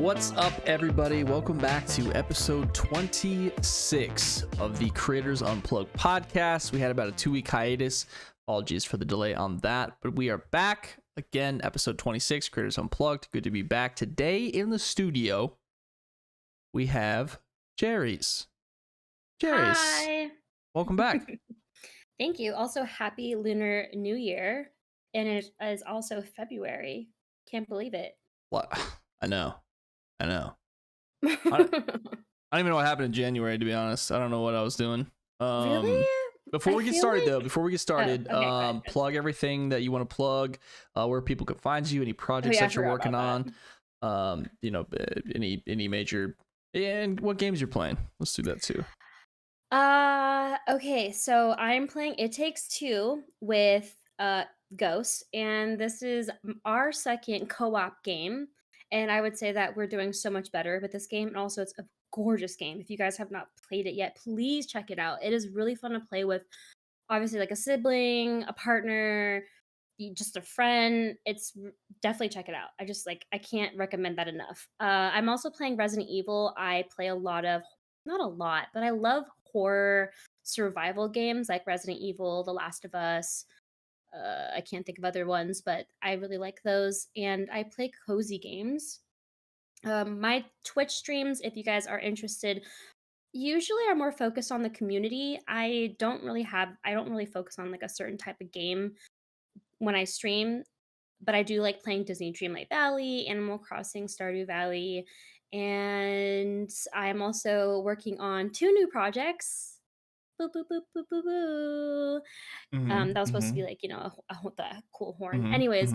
What's up, everybody? Welcome back to episode 26 of the Creators Unplugged podcast. We had about a 2-week hiatus. Apologies for the delay on that, but we are back again. Episode 26, Creators Unplugged. Good to be back. Today in the studio, we have jerriies. Jerriies, Hi. welcome back. Thank you. Also, happy Lunar New Year. And it is also February. Can't believe it. What? I know. I don't even know what happened in January, to be honest. I don't know what I was doing. Really? Before I we get feel started, like- though, before we get started, okay, go ahead. plug everything that you want to plug, where people can find you, any projects yeah, I that you're forgot working about on, any major, and what games you're playing. Let's do that too. Okay, so I'm playing It Takes Two with Ghost, and this is our second co-op game. And I would say that we're doing so much better with this game. And also, it's a gorgeous game. If you guys have not played it yet, please check it out. It is really fun to play with, obviously, like a sibling, a partner, just a friend. Definitely check it out. I can't recommend that enough. I'm also playing Resident Evil. I play a lot of, not a lot, but I love horror survival games like Resident Evil, The Last of Us. I can't think of other ones, but I really like those. And I play cozy games. My Twitch streams, if you guys are interested, usually are more focused on the community. I don't really focus on like a certain type of game when I stream, but I do like playing Disney Dreamlight Valley, Animal Crossing, Stardew Valley, and I'm also working on 2 new projects. Boo, boo, boo, boo, boo, boo. That was supposed to be like, the cool horn. Anyways,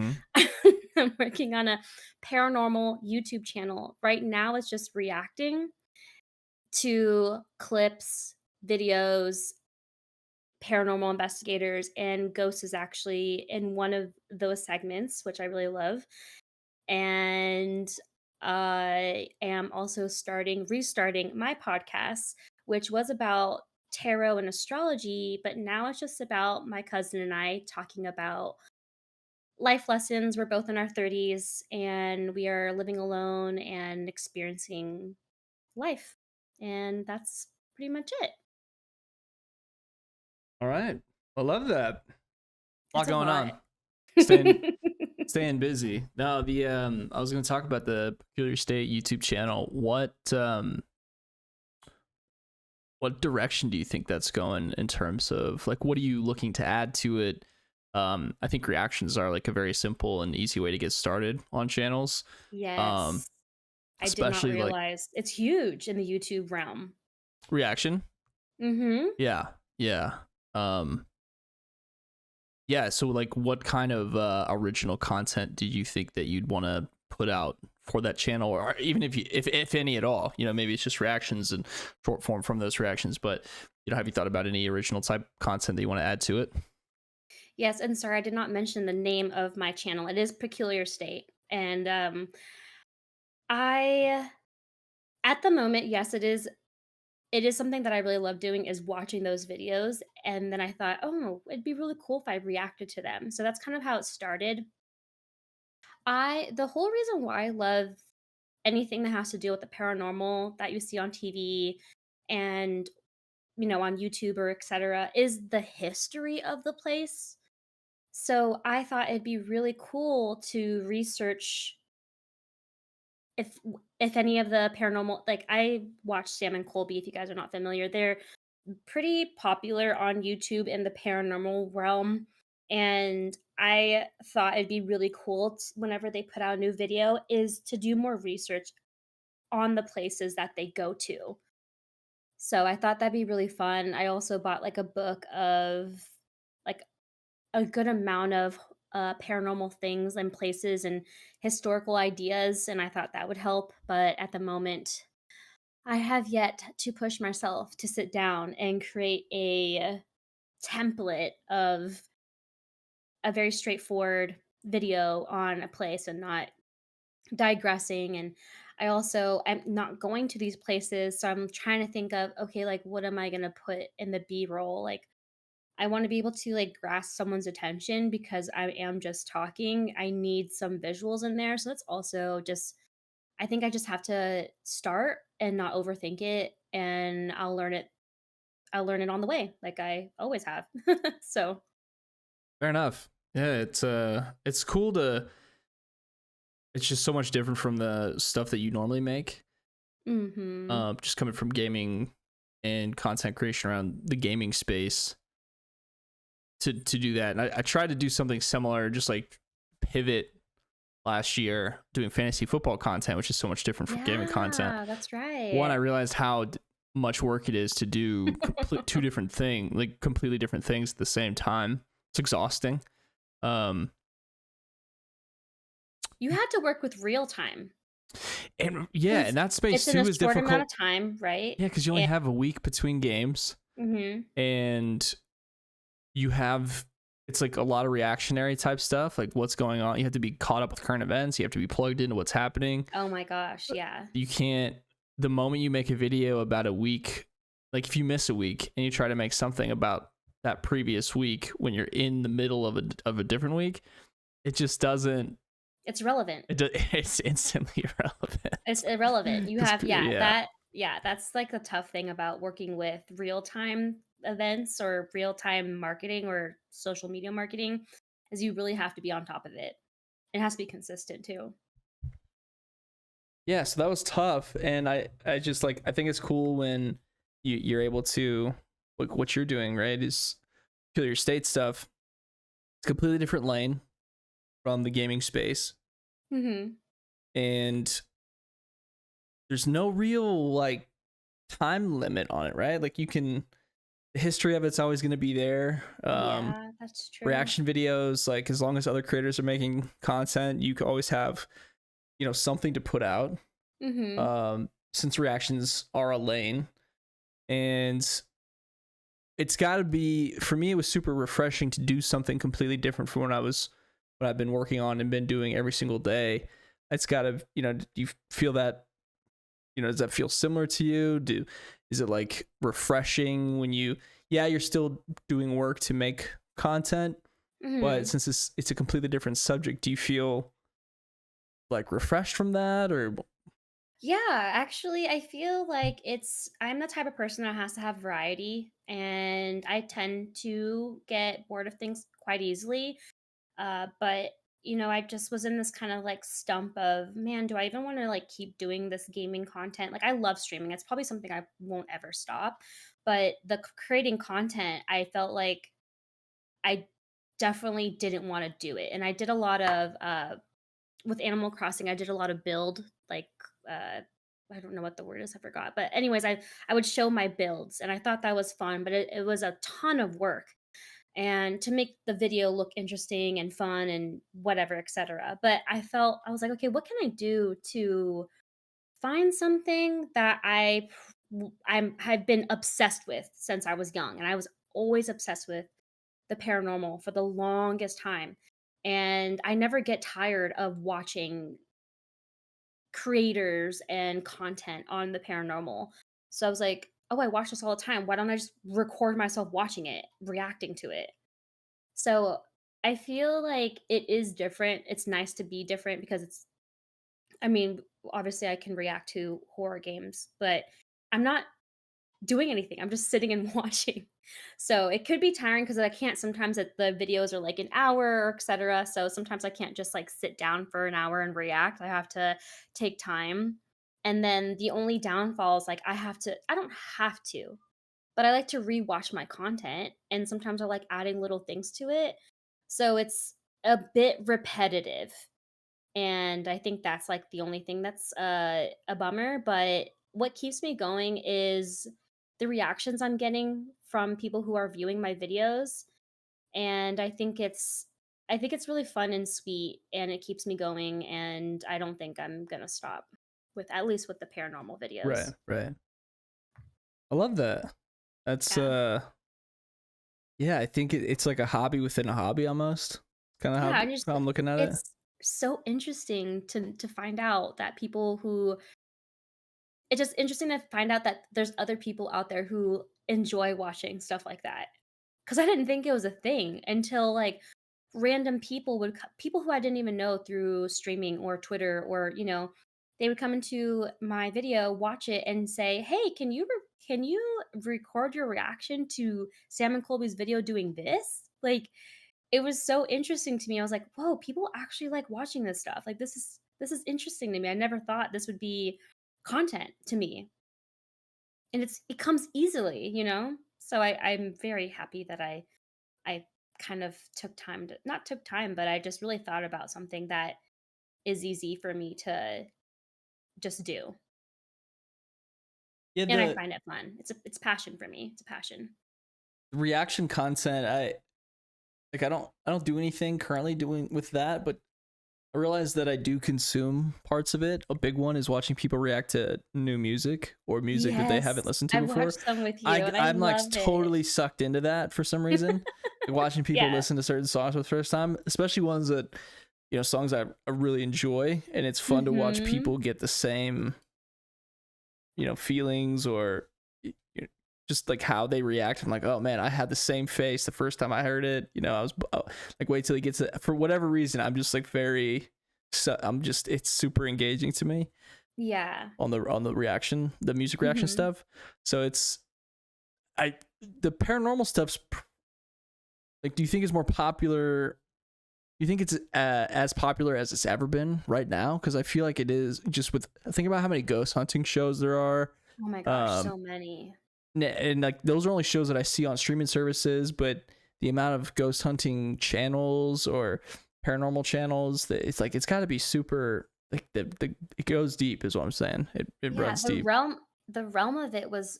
I'm working on a paranormal YouTube channel. Right now, it's just reacting to clips, videos, paranormal investigators, and Ghost is actually in one of those segments, which I really love. And I am also restarting my podcast, which was about tarot and astrology, but now it's just about my cousin and I talking about life lessons. We're both in our 30s and we are living alone and experiencing life. And that's pretty much it. All right. I love that. A lot It's a going lot. on. Staying busy. Now, I was going to talk about the Peculiar State YouTube channel. What direction do you think that's going in terms of, like, what are you looking to add to it? I think reactions are like a very simple and easy way to get started on channels. Yes. I did not Especially like realize it's huge in the YouTube realm. reaction. Mm-hmm. Yeah. Yeah. So like, what kind of original content do you think that you'd want to put out for that channel, or even if any at all? Maybe it's just reactions and short form from those reactions, but have you thought about any original type content that you want to add to it? Yes, and sorry, I did not mention the name of my channel. It is Peculiar State, and I at the moment, yes, it is. It is something that I really love doing, is watching those videos, and then I thought, oh, it'd be really cool if I reacted to them. So that's kind of how it started. The whole reason why I love anything that has to do with the paranormal that you see on TV and on YouTube or etc. is the history of the place. So I thought it'd be really cool to research if if any of the paranormal, like, I watch Sam and Colby, if you guys are not familiar. They're pretty popular on YouTube in the paranormal realm, and I thought it'd be really cool whenever they put out a new video is to do more research on the places that they go to. So I thought that'd be really fun. I also bought like a book of like a good amount of paranormal things and places and historical ideas, and I thought that would help. But at the moment, I have yet to push myself to sit down and create a template of a very straightforward video on a place and not digressing. And I also am not going to these places, so I'm trying to think of, okay, like, what am I going to put in the B-roll? Like, I want to be able to like grasp someone's attention because I am just talking. I need some visuals in there. So that's also just I think I just have to start and not overthink it, and I'll learn it on the way like I always have. So, Fair enough. Yeah, it's cool to it's just so much different from the stuff that you normally make. mhm. Just coming from gaming and content creation around the gaming space to do that. And I tried to do something similar, just like pivot last year doing fantasy football content, which is so much different from gaming content. Yeah, that's One, I right. realized how much work it is to do two different things, like completely different things at the same time. It's exhausting. Um, You had to work with real time. and yeah, Since and that space it's in a too is short amount difficult. of time, right? Yeah, because you only And have a week between games, mhm. and you have it's like a lot of reactionary type stuff, like what's going on. You have to be caught up with current events. You have to be plugged into what's happening. Oh my gosh, yeah. You can't. The moment you make a video about a week, like if you miss a week and you try to make something about that previous week when you're in the middle of a different week, it just doesn't. It's relevant. It's instantly It's irrelevant. irrelevant. You 'Cause have yeah, yeah, that's like the tough thing about working with real-time events or real-time marketing or social media marketing is you really have to be on top of it. It has to be consistent too. yeah. So that was tough, and I just like I think it's cool when you're able to like what you're doing, right? Is kill your state stuff. It's a completely different lane from the gaming space, Mhm. and there's no real like time limit on it, right? Like you can the history of it's always going to be there. Yeah, that's true. Reaction videos, like as long as other creators are making content, you can always have something to put out. Mhm. Since reactions are a lane, and it's got to be for me. It was super refreshing to do something completely different from what I've been working on and been doing every single day. It's got to do you feel that does that feel similar to you? Is it like refreshing when you're still doing work to make content, but Mhm. since it's a completely different subject, do you feel like refreshed from that or Yeah, actually, I feel like I'm the type of person that has to have variety, and I tend to get bored of things quite easily. But I just was in this kind of like stump of, man, do I even want to like keep doing this gaming content? Like, I love streaming. It's probably something I won't ever stop. But creating content, I felt like I definitely didn't want to do it. And I did a lot of with Animal Crossing, I did a lot of build, like uh I don't know what the word is, I forgot. But anyways, I would show my builds and I thought that was fun, but it was a ton of work and to make the video look interesting and fun and whatever, etc. But I was like, okay, what can I do to find something that I've been obsessed with since I was young, and I was always obsessed with the paranormal for the longest time. And I never get tired of watching creators and content on the paranormal. So I was like, oh, I watch this all the time. Why don't I just record myself watching it, reacting to it? So I feel like it is different. It's nice to be different because I mean, obviously I can react to horror games, but I'm not doing anything. I'm just sitting and watching. So it could be tiring because I can't sometimes the videos are like an hour or etc. So sometimes I can't just like sit down for an hour and react. I have to take time. And then the only downfall is like I don't have to, but I like to rewatch my content and sometimes I like adding little things to it. So it's a bit repetitive. And I think that's like the only thing that's a bummer. But what keeps me going is the reactions I'm getting from people who are viewing my videos. And I think it's really fun and sweet and it keeps me going. And I don't think I'm gonna stop with at least with the paranormal right, videos. right. I love that. That's Yeah. yeah, I think it's like a hobby within a hobby almost. Kind of Yeah. And just how I'm looking at it. it's so interesting to find out that people who it's just interesting to find out that there's other people out there who enjoy watching stuff like that. Because I didn't think it was a thing until, like, random people would co people who I didn't even know through streaming or Twitter or, they would come into my video, watch it, and say, "Hey, can you record your reaction to Sam and Colby's video doing this?" Like, it was so interesting to me. I was like, "Whoa, people actually like watching this stuff. Like, this is interesting to me. I never thought this would be content to me." And it comes easily, you know? So I'm very happy that I kind of took time to not took time, but I just really thought about something that is easy for me to just do. Yeah, And I the find it fun. It's passion for me. It's a passion. reaction content, I don't do anything currently doing with that, but I realize that I do consume parts of it. A big one is watching people react to new music or music that they haven't Yes. listened to I've before. watched some with you, and I I'm like love it. totally sucked into that for some reason. Like, watching people Yeah. listen to certain songs for the first time, especially ones that, songs I really enjoy, and it's fun to watch Mhm. people get the same, feelings or just like how they react. I'm like, oh man, I had the same face the first time I heard it. I was like, wait till he gets it. For whatever reason, I'm just like it's super engaging to me Yeah. on the music reaction Mhm. stuff. So I the paranormal stuff's like, do you think it's more popular? Do you think it's as popular as it's ever been right now? Because I feel like it is. Just with think about how many ghost hunting shows there are. Oh my gosh, Um, so many. and like those are only shows that I see on streaming services, but the amount of ghost hunting channels or paranormal channels, that it's like it's got to be super, like it goes deep is what I'm saying. It Yeah, runs deep. the realm of it was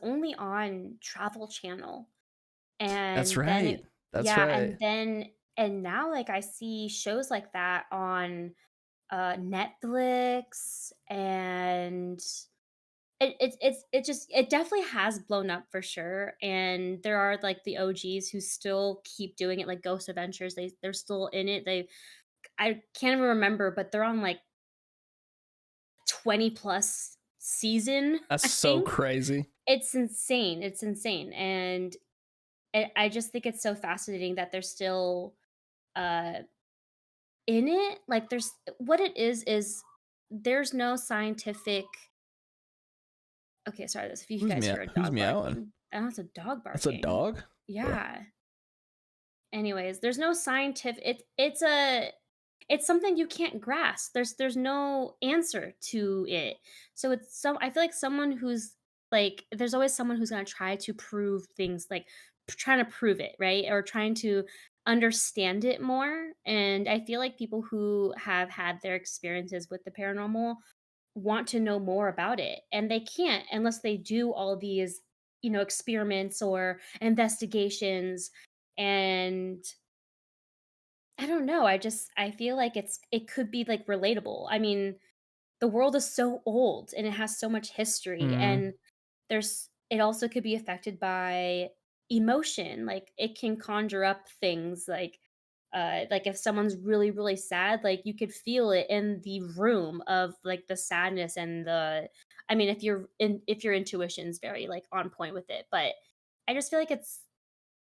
only on Travel Channel. That's And then right. it That's yeah, right. and now, like, I see shows like that on, Netflix, and it definitely has blown up for sure, and there are, like, the OGs who still keep doing it, like Ghost Adventures, they're still in it, I can't even remember, but they're on, like, 20 plus season, That's I so think. crazy. It's insane, and I just think it's so fascinating that they're still, uh, in it. Like, there's what it is there's no scientific okay, sorry, if you guys hear a Who's dog meowing? barking. Oh, it's a dog That's a barking. dog. Oh, Yeah. Anyways, there's no scientific it's something you can't grasp. There's no answer to it. So I feel like someone who's like there's always someone who's going to try to prove things like trying to prove it, right? Or trying to understand it more. And I feel like people who have had their experiences with the paranormal want to know more about it, and they can't unless they do all these, experiments or investigations. And I don't know, I feel like it could be, like, relatable. I mean, the world is so old and it has so much history, mm, and it also could be affected by emotion. Like, it can conjure up things like if someone's really, really sad, like, you could feel it in the room of, like, the sadness and the I mean, if your intuition's very, like, on point with it. But I just feel like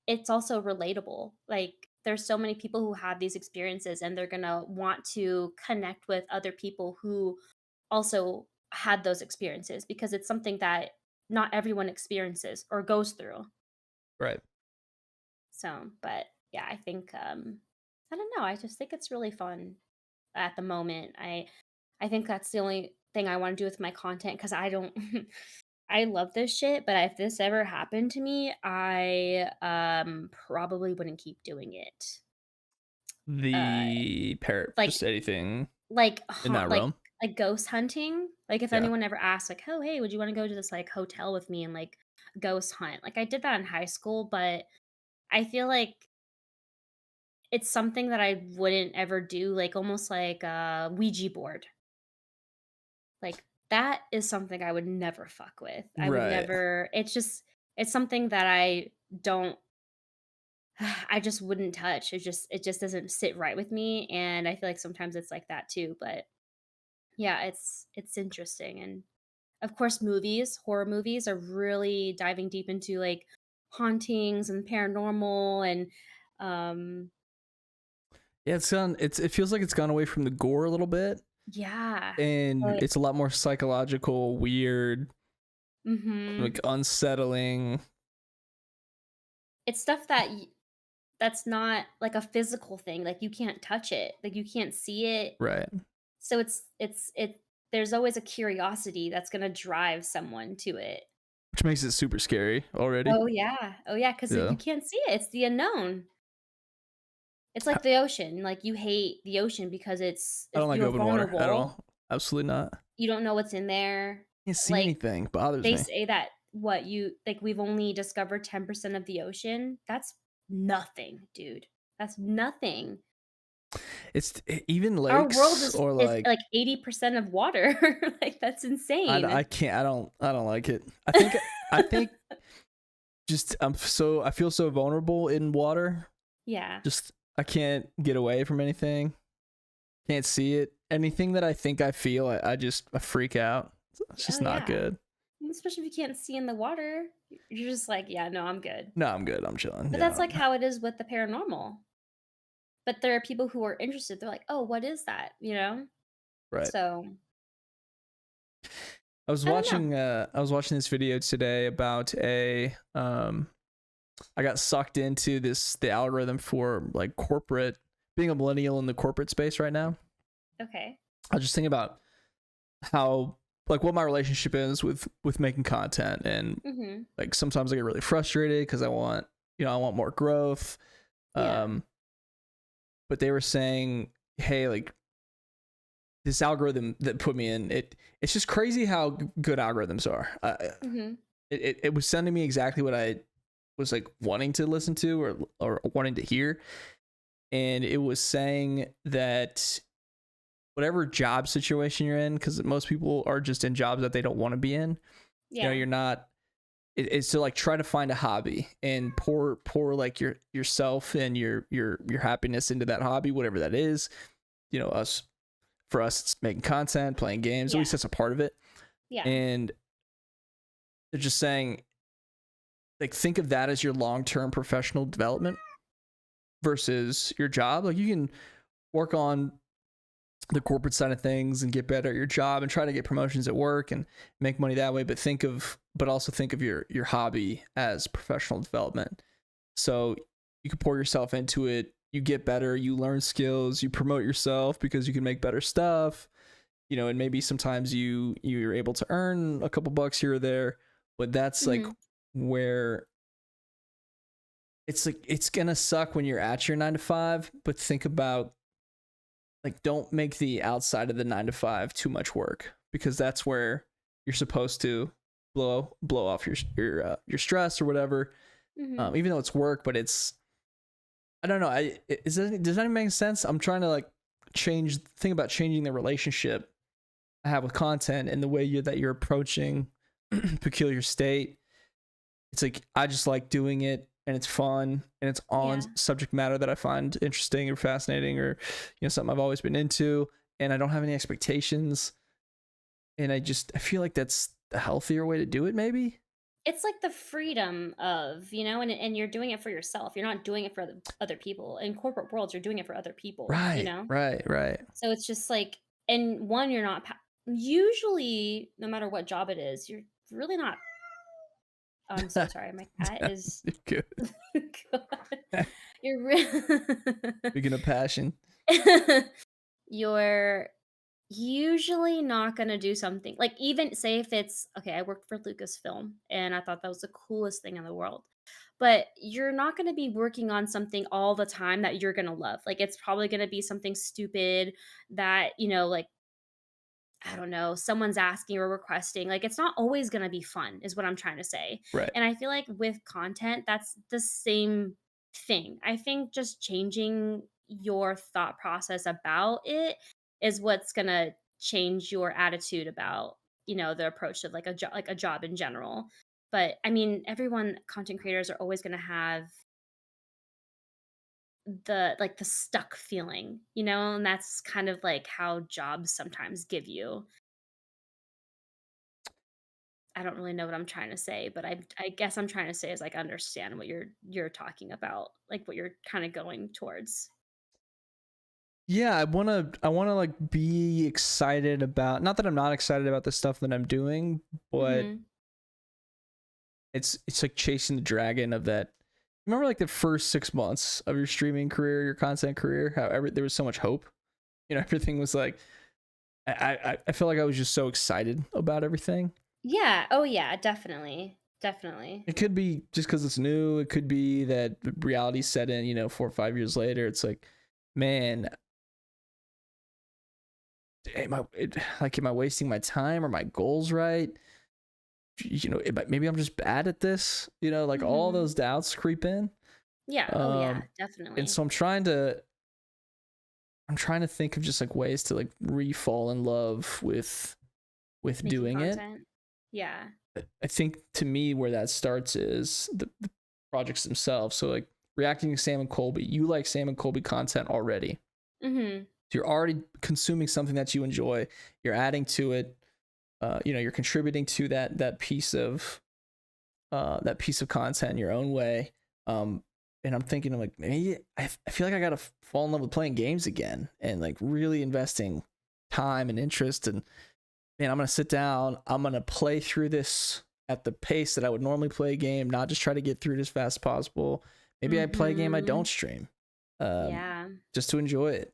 it's also relatable. Like, there's so many people who have these experiences, and they're gonna want to connect with other people who also had those experiences, because it's something that not everyone experiences or goes through. right. So, but yeah, I don't know, I just think it's really fun at the moment. I think that's the only thing I wanna do with my content, because I don't I love this shit, but if this ever happened to me, I, probably wouldn't keep doing it. Uh, The parrot, like just anything like in haunt that realm. like ghost hunting. Like, if Yeah. anyone ever asks, like, "Oh, hey, would you wanna go to this, like, hotel with me and, like, ghost hunt?" Like, I did that in high school, but I feel like it's something that I wouldn't ever do, like, almost like a Ouija board. Like, that is something I would never fuck with. I would Right. never it's something that I don't I just wouldn't touch. It just doesn't sit right with me, and I feel like sometimes it's like that too. But yeah, it's interesting. And of course, horror movies are really diving deep into, like, hauntings and paranormal, and um Yeah, it feels like it's gone away from the gore a little bit. Yeah. and Like it's a lot more psychological, weird, mhm. like unsettling. It's stuff that's not like a physical thing, like, you can't touch it, like, you can't see it, Right. so there's always a curiosity that's gonna drive someone to it. Which makes it super scary already. Oh, yeah. Oh, yeah, 'cause Yeah. you can't see it, it's the unknown. It's like the ocean, like, you hate the ocean because it's I if don't like you're open water at vulnerable, all. Absolutely not. you don't know what's in there. Can't see Like, anything. Bothers they me. say that what you like, we've only discovered 10% of the ocean. That's nothing, dude. That's nothing. Even Our world lakes or is, like like, 80% of water. Like, that's I insane. can't. I don't like it. I think just I feel so vulnerable in water. Yeah. Just I can't get away from anything. Can't see it. Anything that I think I feel, I freak out. It's Oh, just not yeah. good. Especially if you can't see in the water. You're just like, "Yeah, no, I'm good." No, I'm good. I'm chilling. But Yeah. that's, like, how it is with the paranormal. But there are people who are interested. They're like, "Oh, what is that?" You know? Right. So, I was I don't know. watching this video today about I got sucked into the algorithm for like corporate being a millennial in the corporate space right now. Okay. I was just thinking about how like what my relationship is with making content, and Mhm. like sometimes I get really frustrated because I want more growth. Yeah. Um but they were saying, hey, like this algorithm that put me in it's just crazy how good algorithms are. Mhm. It was sending me exactly what I was like wanting to listen to or wanting to hear, and it was saying that whatever job situation you're in, because most people are just in jobs that they don't want to be in. Yeah. You're not. It's to like try to find a hobby and pour like yourself and your happiness into that hobby, whatever that is. Us for us, it's making content, playing games. At least Yeah. that's a part of it. Yeah. And they're just saying, like, think of that as your long term professional development versus your job. Like, you can work on the corporate side of things and get better at your job and try to get promotions at work and make money that way, but also think of your hobby as professional development. So you can pour yourself into it, you get better, you learn skills, you promote yourself because you can make better stuff, and maybe sometimes you're able to earn a couple bucks here or there, but that's like Mhm. where it's like it's gonna suck when you're at your 9 to 5, but think about, like, don't make the outside of the 9 to 5 too much work, because that's where you're supposed to blow off your stress or whatever. Mhm. Even though it's work, but it's I don't know. Does that make sense? I'm trying to like think about changing the relationship I have with content and the way that you're approaching Peculiar State. It's like I just like doing it, and it's fun, and it's on Yeah. subject matter that I find interesting or fascinating, or something I've always been into, and I don't have any expectations, and I feel like that's the healthier way to do it, maybe. It's like the freedom of, and you're doing it for yourself. You're not doing it for other people. In corporate worlds, you're doing it for other people, you Right, know? right, right. So it's just like, and one, you're not usually, no matter what job it is, you're really not. Oh, I'm so sorry. My cat is Good. God. You're Speaking of passion. you're usually not gonna do something like, even say if it's okay, I worked for Lucasfilm, and I thought that was the coolest thing in the world. But you're not gonna be working on something all the time that you're gonna love. Like, it's probably gonna be something stupid that, like, I don't know, someone's asking or requesting. Like, it's not always gonna be fun, is what I'm trying to say. Right. And I feel like with content, that's the same thing. I think just changing your thought process about it is what's gonna change your attitude about, the approach of like a job in general. But I mean, everyone content creators are always gonna have the stuck feeling, and that's kind of like how jobs sometimes give you. I don't really know what I'm trying to say, but I guess I'm trying to say is, like, understand what you're talking about, like, what you're kinda going towards. Yeah, I wanna like be excited about, not that I'm not excited about the stuff that I'm doing, but Mhm. it's like chasing the dragon of that. Remember like the first 6 months of your streaming career, your content career, how there was so much hope. Everything was like I feel like I was just so excited about everything. Yeah. Oh, yeah, definitely. Definitely. It could be just because it's new. It could be that reality set in, 4 or 5 years later. It's like, man, am I wasting my time? Are my goals right? Maybe I'm just bad at this. Like all Mhm. those doubts creep in. Yeah. Oh, yeah, And definitely. so I'm trying to think of just like ways to like re-fall in love with Making doing it. content. Yeah. I think to me where that starts is the projects themselves. So like reacting to Sam and Colby, you like Sam and Colby content already. Mhm. So you're already consuming something that you enjoy. You're adding to it. You're contributing to that piece of content in your own way. And I'm thinking, like, maybe I feel like I gotta fall in love with playing games again and like really investing time and interest. And man, I'm gonna sit down. I'm gonna play through this at the pace that I would normally play a game, not just try to get through it as fast as possible. Maybe I play a game I don't Mhm. stream, um, Yeah. just to enjoy it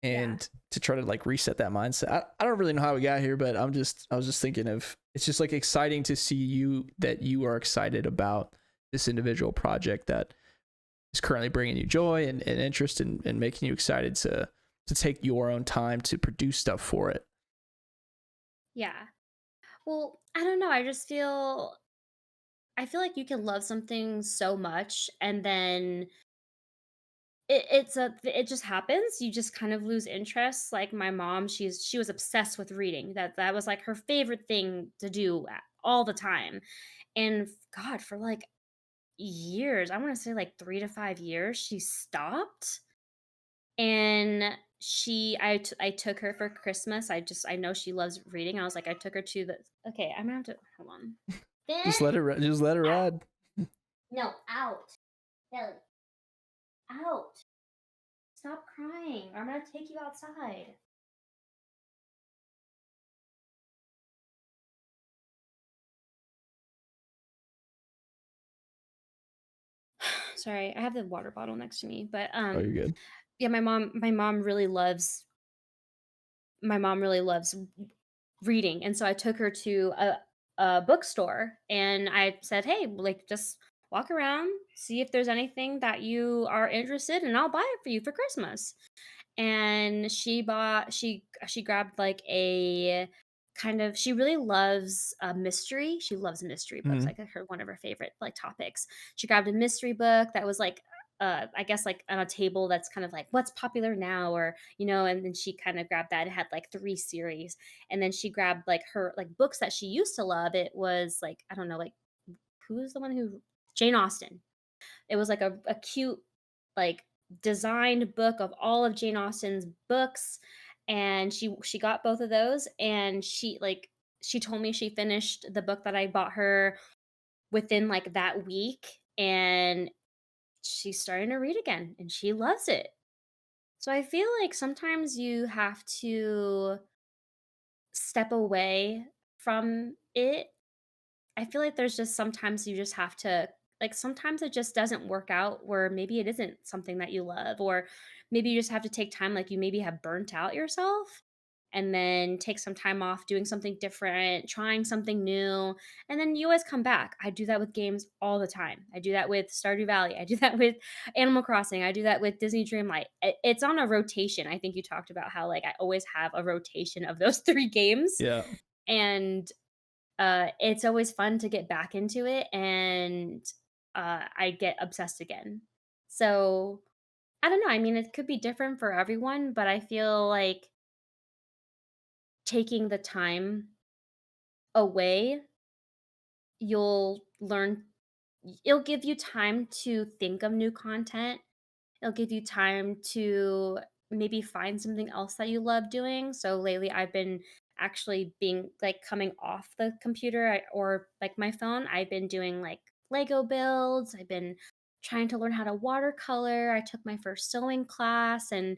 Yeah. and to try to like reset that mindset. I don't really know how we got here, but I was just thinking of, it's just like exciting to see that you are excited about this individual project that is currently bringing you joy and interest and making you excited to take your own time to produce stuff for it. Yeah. Well, I don't know, I feel like you can love something so much and then it just happens. You just kind of lose interest. Like my mom, she was obsessed with reading. That was like her favorite thing to do all the time. And God, for like years, I want to say like 3 to 5 years, she stopped. And I took her for Christmas. I know she loves reading. I was like, I took her to the. Okay, I'm gonna have to hold on. Just Then let it just let it out. ride. No, out. Belly. Out. Stop crying, or I'm gonna take you outside. Sorry, I have the water bottle next to me, but Oh, you're good. yeah, my mom really loves reading, and so I took her to a bookstore, and I said, "Hey, like, just walk around, see if there's anything that you are interested, and I'll buy it for you for Christmas." And she grabbed like a kind of she really loves mystery. She loves mystery books, Mhm. like her one of her favorite like topics. She grabbed a mystery book that was like I guess like on a table that's kind of like what's popular now, or and then she kind of grabbed that. It had like three series, and then she grabbed like her like books that she used to love. It was like I don't know, like who's the one who Jane Austen. It was like a cute, like, designed book of all of Jane Austen's books, and she got both of those, and she told me she finished the book that I bought her within, like, that week, and she's starting to read again, and she loves it. So I feel like sometimes you have to step away from it. I feel like there's just sometimes you just have to like sometimes it just doesn't work out where maybe it isn't something that you love, or maybe you just have to take time, like you maybe have burnt out yourself and then take some time off doing something different, trying something new, and then you always come back. I do that with games all the time. I do that with Stardew Valley. I do that with Animal Crossing. I do that with Disney Dreamlight. It's on a rotation. I think you talked about how like I always have a rotation of those 3 games, Yeah. and it's always fun to get back into it, and I get obsessed again. So, I don't know, I mean, it could be different for everyone, but I feel like taking the time away, you'll learn it'll give you time to think of new content. It'll give you time to maybe find something else that you love doing. So lately I've been actually being like coming off the computer or like my phone. I've been doing like Lego builds. I've been trying to learn how to watercolor. I took my first sewing class, and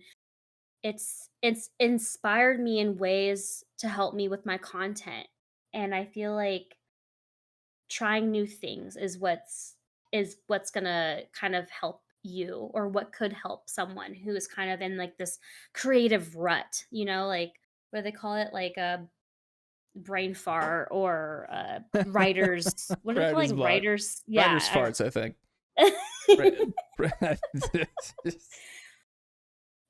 it's inspired me in ways to help me with my content, and I feel like trying new things is what's gonna kind of help you, or what could help someone who is kind of in like this creative rut, like what do they call it? Like a brain fart, or writers, what are they Writer's calling block. writers? Writer's Yeah. farts, I think. I Right.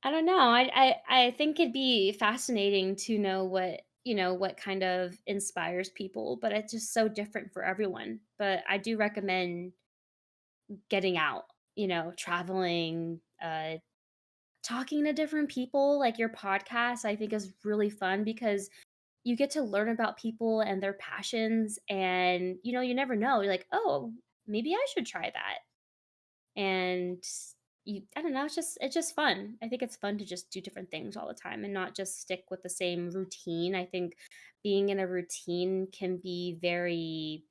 I don't know. I think it'd be fascinating to know what kind of inspires people, but it's just so different for everyone. But I do recommend getting out, traveling, talking to different people. Like your podcast, I think is really fun because you get to learn about people and their passions, and you never know. You're like, oh, maybe I should try that. And I don't know, it's just fun. I think it's fun to just do different things all the time and not just stick with the same routine. I think being in a routine can be very,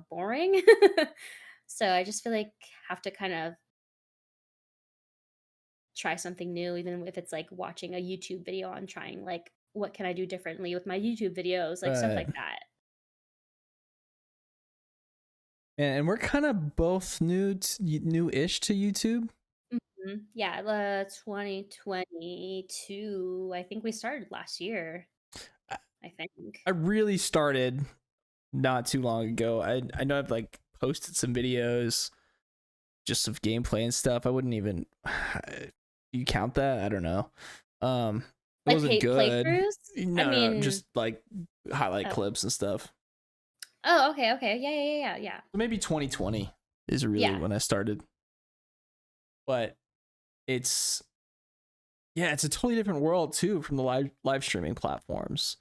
boring. So I just feel like have to kind of try something new, even if it's like watching a YouTube video on trying like what can I do differently with my YouTube videos, like stuff Right. like that. And we're kind of both new-ish to YouTube. Yeah, 2022. I think we started last year. I I think. I really started not too long ago. I know I've like posted some videos just of gameplay and stuff. I wouldn't even you count that? I don't know. It Like wasn't good. playthroughs? I No, mean, just like highlight oh. clips and stuff. Oh, okay, okay. Yeah, yeah, yeah, yeah. Maybe 2020 is really Yeah. when I started. But it's yeah, it's a totally different world too from the live streaming platforms.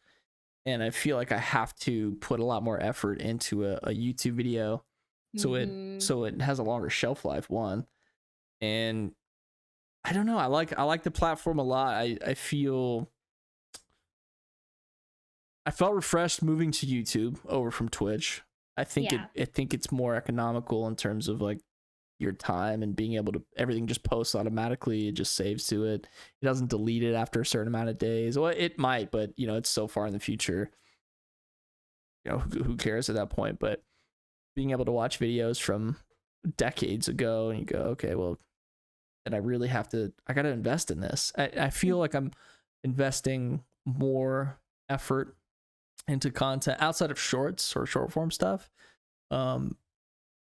And I feel like I have to put a lot more effort into a YouTube video so it Mhm. so it has a longer shelf life, one. And I don't know, I like the platform a lot. I felt refreshed moving to YouTube over from Twitch. Yeah. I think it's more economical in terms of like your time and being able to everything just posts automatically. It just saves to it. It doesn't delete it after a certain amount of days. Well, it might, but it's so far in the future. Who cares at that point? But being able to watch videos from decades ago and you go, okay, well, then I got to invest in this. I feel like I'm investing more effort into content outside of shorts or short form stuff.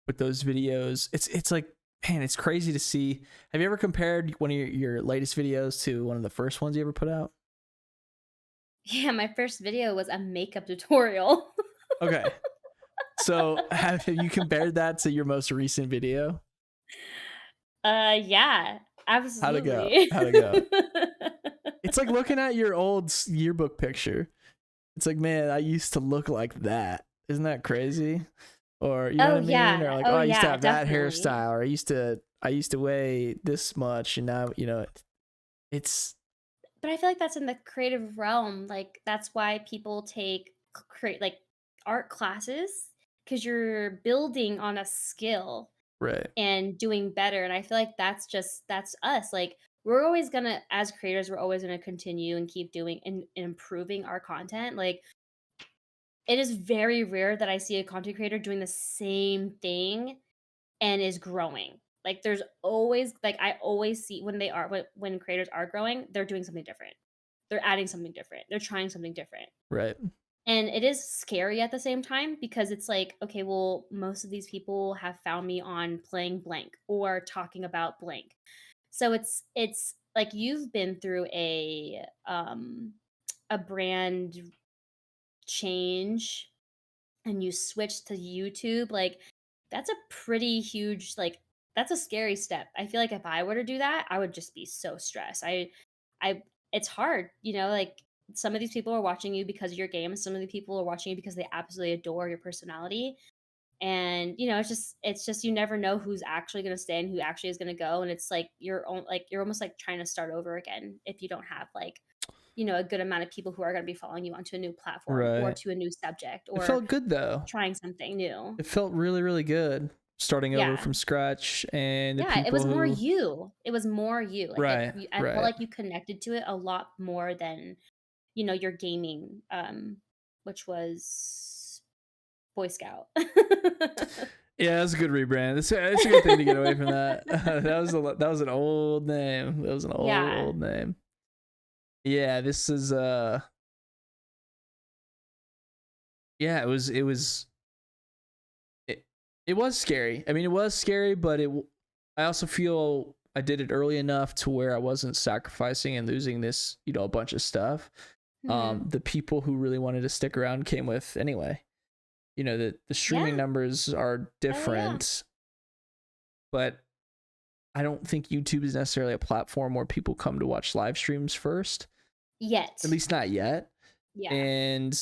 With those videos, it's like, man, it's crazy to see. Have you ever compared one of your latest videos to one of the first ones you ever put out? Yeah, my first video was a makeup tutorial. Okay. So have you compared that to your most recent video? Yeah, How'd it go? absolutely. How'd it go? It's like looking at your old yearbook picture. It's like, man, I used to look like that. Isn't that crazy? Or you know what Oh, I mean? Or yeah. like, oh, Oh, I used to yeah, have that definitely. hairstyle, or I used to weigh this much, and now it's But I feel like that's in the creative realm, like, that's why people take create like, art classes, because 'cause you're building on a skill right, and doing better, and I feel like that's us, like, we're always gonna as creators, we're always gonna continue and keep doing and improving our content, like, it is very rare that I see a content creator doing the same thing and is growing. Like, there's always like, I always see when creators are growing, they're doing something different. They're adding something different. They're trying something different. right, And it is scary at the same time because it's like, okay, well, most of these people have found me on playing blank or talking about blank. So it's like you've been through a brand change and you switch to YouTube, like that's a pretty huge that's a scary step. I feel like if I were to do that, I would just be so stressed. I it's hard, like some of these people are watching you because of your game, some of the people are watching you because they absolutely adore your personality. And it's just you never know who's actually going to stay and who actually is going to go, and it's like you're almost like trying to start over again if you don't have like a good amount of people who are going to be following you onto a new platform or right. to a new subject It or felt good though. trying something new. It felt really, really good. starting over Yeah. from scratch, and the Yeah, it people was more who you. It was more you. Like, right, I felt right. like you connected to it a lot more than, your gaming, which was Boy Scout. Yeah, that's a good rebrand. It's a good thing to get away from that. That was an old name. That was an Yeah. old name. Yeah, this is yeah, it, it was scary. I mean, it was scary, but I also feel I did it early enough to where I wasn't sacrificing and losing this, a bunch of stuff. Mhm. The people who really wanted to stick around came with anyway. The streaming Yeah. numbers are Oh, yeah. different, but I don't think YouTube is necessarily a platform where people come to watch live streams first. At Yet. least not yet. Yeah. And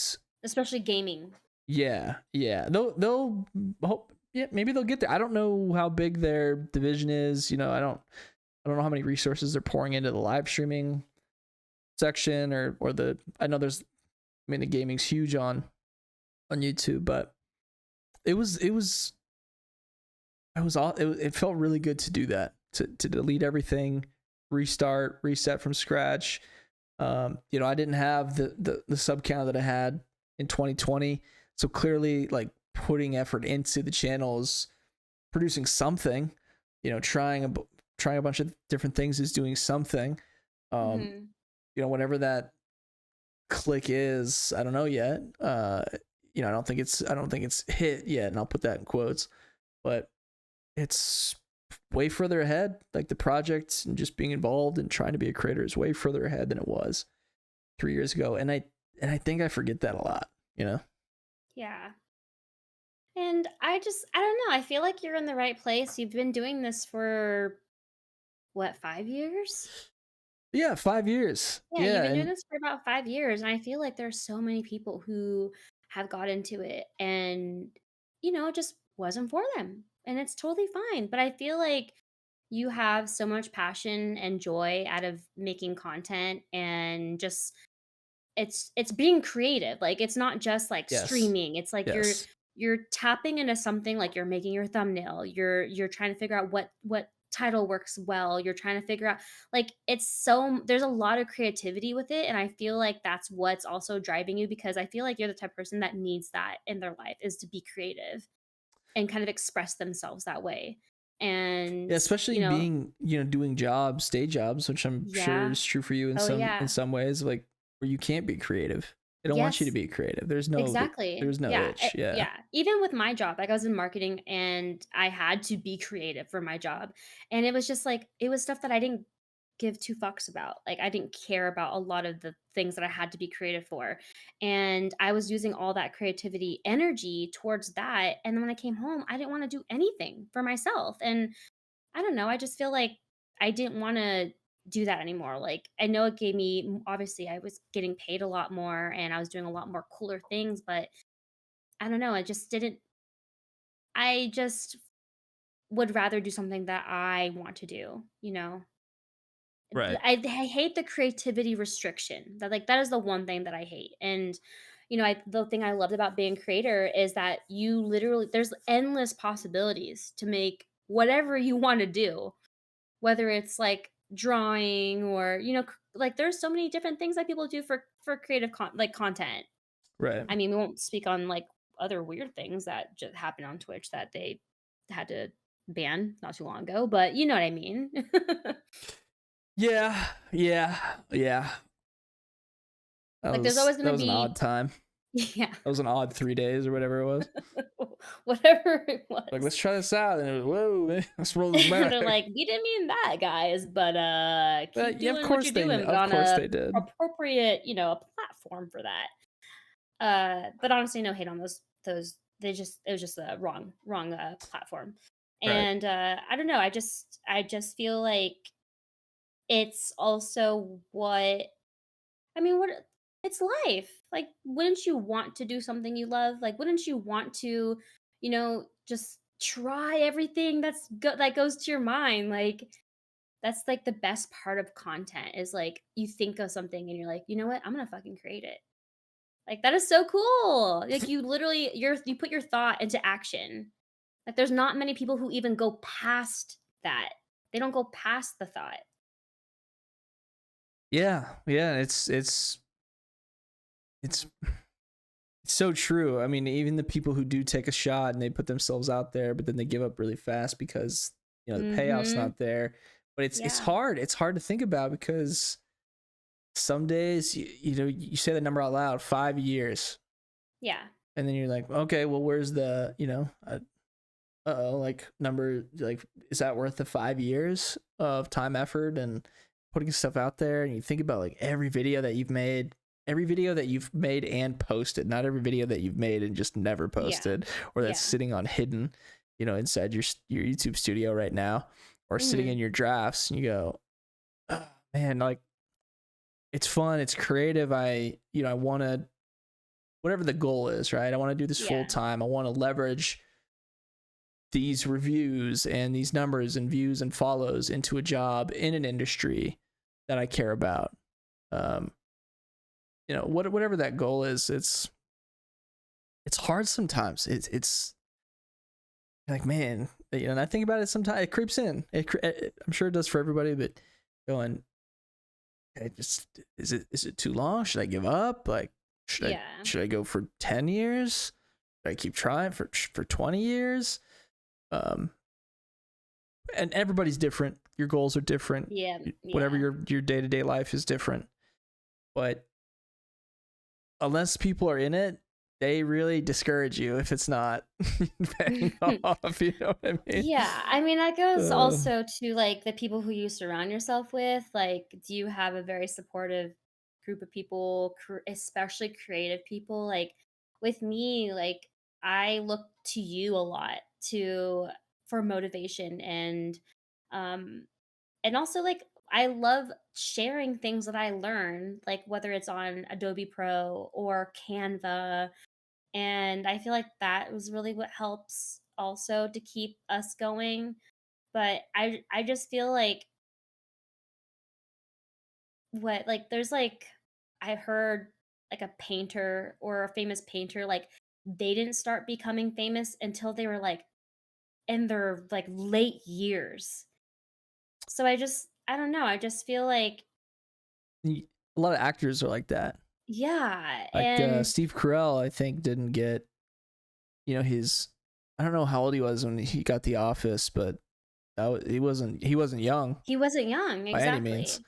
Especially gaming. yeah, yeah. They'll hope yeah, maybe they'll get there. I don't know how big their division is. I don't know how many resources they're pouring into the live streaming section or the I know there's I mean the gaming's huge on YouTube, but it felt really good to do that. To delete everything, restart, reset from scratch. I didn't have the sub count that I had in 2020, so clearly like putting effort into the channels, producing something, trying a bunch of different things is doing something. Um, Mhm. whatever that click is, I don't know yet. I don't think it's hit yet, and I'll put that in quotes, but it's way further ahead. Like the project and just being involved and trying to be a creator is way further ahead than it was 3 years ago. And I think I forget that a lot. Yeah. And I don't know, I feel like you're in the right place. You've been doing this for what, 5 years? Yeah, 5 years. Yeah, you've Yeah, been doing and this for about 5 years, and I feel like there's so many people who have got into it and, it just wasn't for them, and it's totally fine, but I feel like you have so much passion and joy out of making content and just it's being creative. Like, it's not just, like, yes, streaming. It's like yes, you're tapping into something, like, you're making your thumbnail. You're trying to figure out what title works well. You're trying to figure out like, there's a lot of creativity with it, and I feel like that's what's also driving you because I feel like you're the type of person that needs that in their life, is to be creative and kind of express themselves that way. yeah. And, Especially being doing day jobs, which I'm sure yeah. is true for you in Oh, some yeah. some ways, like where you can't be creative. They don't want you to Yes. be creative. Exactly. There's no Yeah, itch. Yeah, yeah. Even with my job, like, I was in marketing and I had to be creative for my job, and it was just, like, it was stuff that I didn't give 2 fucks about. Like, I didn't care about a lot of the things that I had to be creative for, and I was using all that creativity energy towards that, and then when I came home, I didn't wanna do anything for myself, and I don't know, I just feel like I didn't wanna do that anymore. Like, I know it gave me obviously, I was getting paid a lot more and I was doing a lot more cooler things, but I don't know, I just would rather do something that I want to do, you know? right, I hate the creativity restriction. That is the one thing that I hate, and, the thing I loved about being a creator is that you literally there's endless possibilities to make whatever you wanna do. Whether it's, like, drawing or, like, there's so many different things that people do for creative content. right. I mean, we won't speak on, like, other weird things that just happen on Twitch that they had to ban not too long ago, but you know what I mean. Yeah, yeah, yeah. That Like, there's was always that gonna was an odd be time. yeah. That was an odd 3 days or whatever it was. Whatever it Like, was. let's try this out, and it was whoa, man, let's roll this They're back. like, "We didn't mean that, guys, but, keep Yeah, doing what you're doing, but of on course a they did. appropriate, a platform for that." But honestly, no hate on those it was just a wrong, platform. Right, And, I don't know, I just feel like it's also what it's life. Like, wouldn't you want to do something you love? Like, wouldn't you want to, just try everything that goes to your mind? Like, that's, like, the best part of content is, like, you think of something and you're like, "You know what? I'm gonna fucking create it." Like, that is so cool. Like, you put your thought into action. Like, there's not many people who even go past that. They don't go past the thought. Yeah, yeah, it's so true. I mean, even the people who do take a shot and they put themselves out there, but then they give up really fast because the payoff's Mhm. not there. But it's Yeah. hard. It's hard to think about because some days you say the number out loud, 5 years, Yeah. and then you're like, okay, well, where's the like number, like, is that worth the 5 years of time, effort, and putting stuff out there? And you think about like every video that you've made and posted, not every video that you've made and just never Yeah. posted, or that's Yeah. sitting on hidden, inside your YouTube studio right now, or sitting in Mhm. your drafts, and you go, oh, man, like, it's fun, it's creative. I want to, whatever the goal is, right? I want to do this full Yeah. time. I want to leverage these reviews and these numbers and views and follows into a job in an industry that I care about. Um, whatever that goal is, it's hard sometimes. It's like, man, and I think about it sometimes. It creeps in. I'm sure it does for everybody. But going, okay, just is it too long? Should I give up? Like, should I Yeah. should I go for 10 years? Should I keep trying for 20 years? Um, and everybody's different. Your goals are different. Yeah. Whatever Yeah. your day-to-day life is different. But unless people are in it, they really discourage you if it's not paying off. You know what I mean? Yeah, I mean, that goes Uh, also to, like, the people who you surround yourself with, like, do you have a very supportive group of people, especially creative people? Like, with me, like, I look to you a lot to for motivation um, and also, like, I love sharing things that I learn, like, whether it's on Adobe Pro or Canva, and I feel like that was really what helps also to keep us going. But I just feel like there's like I heard like a painter or a famous painter, like they didn't start becoming famous until they were like in their like late years. So I don't know, I just feel like a lot of actors are like that. yeah, Like and Steve Carell, I think didn't get his. I don't know how old he was when he got The Office, but he wasn't young he wasn't young, by any means. exactly.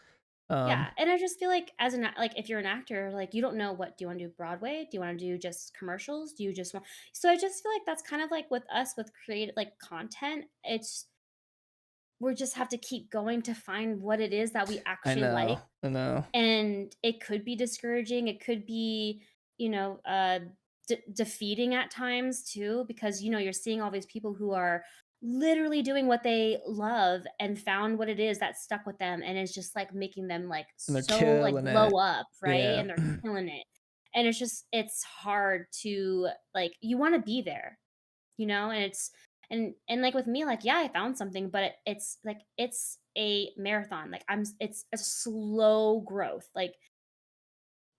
Yeah, and I just feel like as like if you're an actor, like you don't know what do you want to do Broadway? Do you want to do just commercials? Do you just want So I just feel like that's kind of like with us with creative like content. It's we just have to keep going to find what it is that we I actually like. know, I know. And it could be discouraging. It could be, you know, defeating at times too, because, you're seeing all these people who are literally doing what they love and found what it is that stuck with them and is just like making them like And they're so like killing blow it. up, right? Yeah. And they're killing it. And it's hard to like, you want to be there, and and like with me, like, yeah, I found something, but it's like it's a marathon. Like it's a slow growth. Like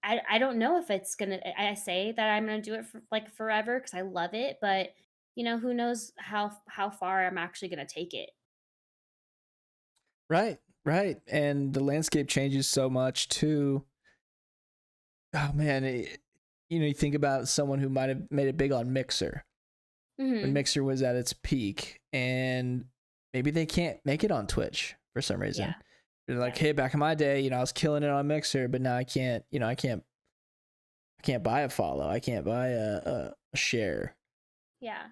I don't know if it's gonna. I say that I'm gonna do it for like forever because I love it, but who knows how far I'm actually gonna take it. Right, right. And the landscape changes so much too. Oh man, you think about someone who might have made it big on Mixer when Hmm. Mixer was at its peak, and maybe they can't make it on Twitch for some reason. Yeah. They're like, Yeah. hey, back in my day, I was killing it on Mixer, but now I can't. I can't buy a follow. I can't buy a share. Yeah.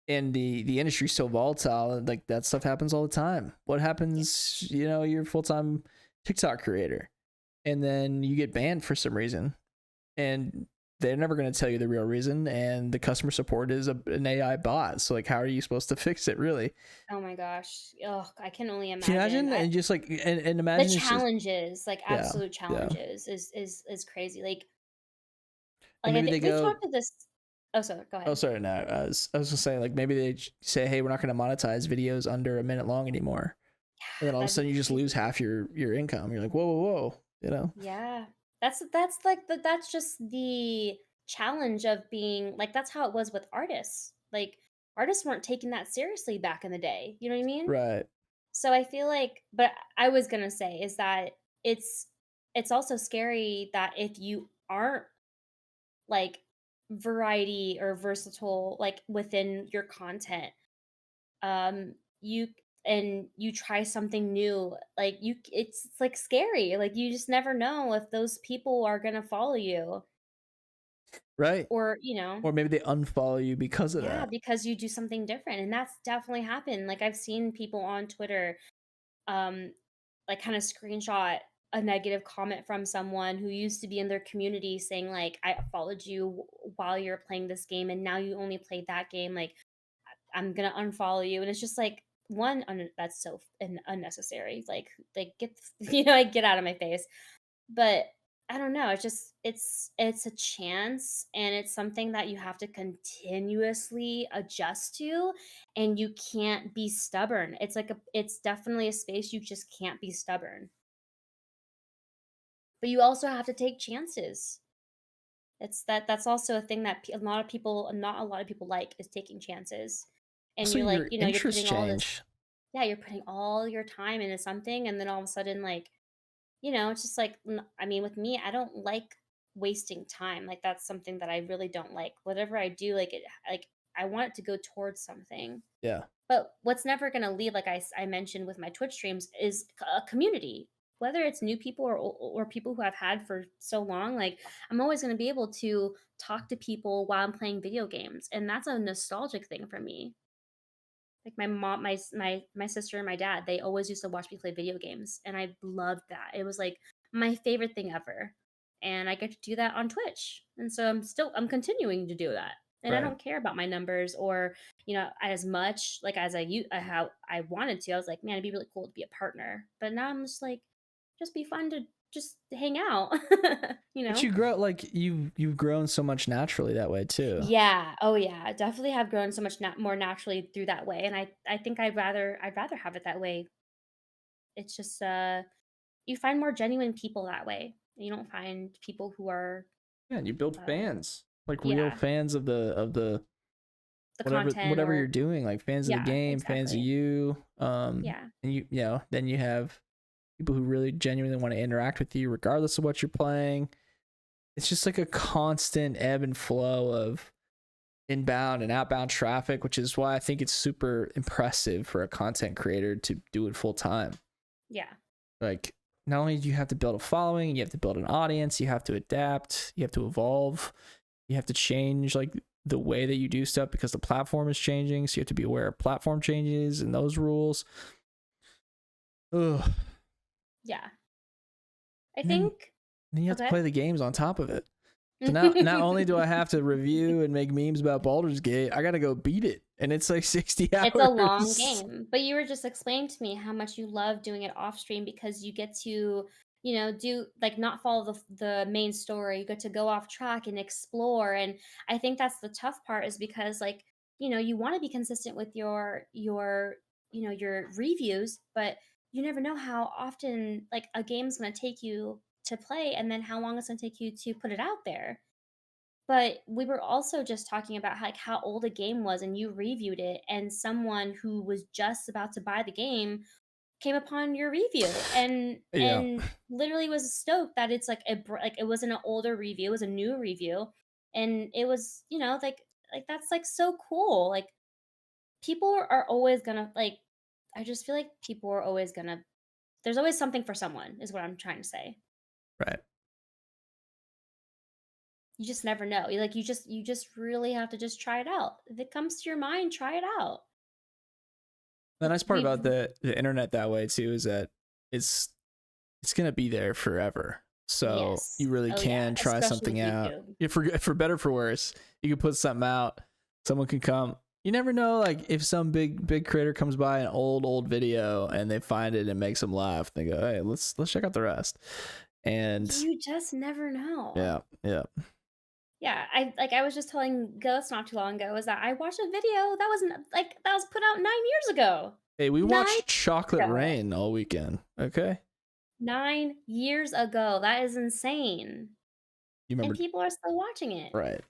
And the industry's so volatile, like that stuff happens all the time. What Yeah. happens, you're a full-time TikTok creator, and then you get banned for some reason, and they're never going to tell you the real reason, and the customer support is an AI bot. So like, how are you supposed to fix it, really? Oh my gosh. Ugh, I can only Can you imagine. imagine? And just like, and The imagine it's just, challenges, like yeah, absolute yeah. challenges, is crazy. Or Like I maybe think they we've go, talked to this. Oh, sorry. Go oh ahead. sorry, no, I was just saying, like, maybe they say, hey, we're not going to monetize videos under a minute long anymore, and then all of a That'd be sudden you just lose crazy. half your income. You're like, whoa, whoa, whoa, Yeah. That's like that's just the challenge of being like that's how it was with artists. Like artists weren't taking that seriously back in the day. You know what I mean? Right. So I feel like, but I was gonna say is that it's it's also scary that if you aren't like variety or versatile like within your content, you and you try something new, like it's like scary. Like you just never know if those people are gonna follow you Right. or, you know, Or maybe they unfollow you because of yeah, that. because you do something different. And that's definitely happened. Like I've seen people on Twitter um like kind of screenshot a negative comment from someone who used to be in their community saying like I followed you while you're playing this game and now you only played that game, like I'm gonna unfollow you. And it's just like that's so unnecessary, like get like get out of my face. But I don't know, it's just it's a chance and it's something that you have to continuously adjust to, and you can't be stubborn. It's definitely a space you just can't be stubborn. But you also have to take chances. That's also a thing that a lot of people, not a lot of people like, is taking chances. And Also, you're like, your you're interests putting all this, change. yeah, you're putting all your time into something and then all of a sudden like, it's just like, I mean, with me, I don't like wasting time. Like that's something that I really don't like. Whatever I do, like I want it to go towards something. Yeah. But what's never going to lead, like I mentioned with my Twitch streams, is a community. Whether it's new people or people who I've had for so long, like I'm always going to be able to talk to people while I'm playing video games, and that's a nostalgic thing for me. Like my mom, my sister, and my dad, they always used to watch me play video games, and I loved that. It was like my favorite thing ever, and I get to do that on Twitch, and so I'm continuing to do that, and I Right. don't care about my numbers or as much like as how I wanted to. I was like, man, it'd be really cool to be a partner, but now I'm just like, just be fun to just hang out, you But know. you grow like you've grown so much naturally that way too. Yeah. Oh, yeah. I definitely have grown so much more naturally through that way, and I think I'd rather have it that way. It's just you find more genuine people that way. You don't find people who are Yeah, and you build uh fans. Like real yeah, fans of the the content whatever you're or doing, like fans of the yeah, game, fans of exactly. you. Yeah. And then you have people who really genuinely want to interact with you regardless of what you're playing. It's just like a constant ebb and flow of inbound and outbound traffic, which is why I think it's super impressive for a content creator to do it full time. Yeah. Like, not only do you have to build a following, you have to build an audience, you have to adapt, you have to evolve, you have to change like the way that you do stuff because the platform is changing. So you have to be aware of platform changes and those rules. Ugh. Yeah. I And then, think then you have to okay. play the games on top of it. So now, not only do I have to review and make memes about Baldur's Gate, I gotta go beat it, and it's like 60 It's a long hours. game, but you were just explaining to me how much you love doing it off stream because you get to, do like not follow the main story. You get to go off track and explore, and I think that's the tough part is because like, you want to be consistent with your reviews, but you never know how often like a game's going to take you to play and then how long it's going to take you to put it out there. But we were also just talking about, like, how old a game was, and you reviewed it, and someone who was just about to buy the game came upon your review Yeah. and literally was stoked that it's, like, like, it wasn't an older review, it was a new review, and it was, that's, like, so cool. Like, people are always gonna, like I just feel like people are always gonna there's always something for someone, is what I'm trying to say. Right. You just never know. You just really have to just try it out. If it comes to your mind, try it out. The Like nice part we've about the internet that way too is that it's it's gonna be there forever. So Yes. you really Oh, yeah, can try especially something with out. YouTube. If for better or for worse, you can put something out. Someone can come. You never know, like if some big creator comes by an old video and they find it and makes them laugh. They go, hey, let's check out the rest. And You just never know. yeah, yeah. Yeah, I was just telling Ghost not too long ago is that I watched a video that was put out 9 years ago. Hey, we 9 watched Chocolate ago. Rain all weekend. Okay, 9 years ago. That is insane. you And remember? people are still watching it. Right.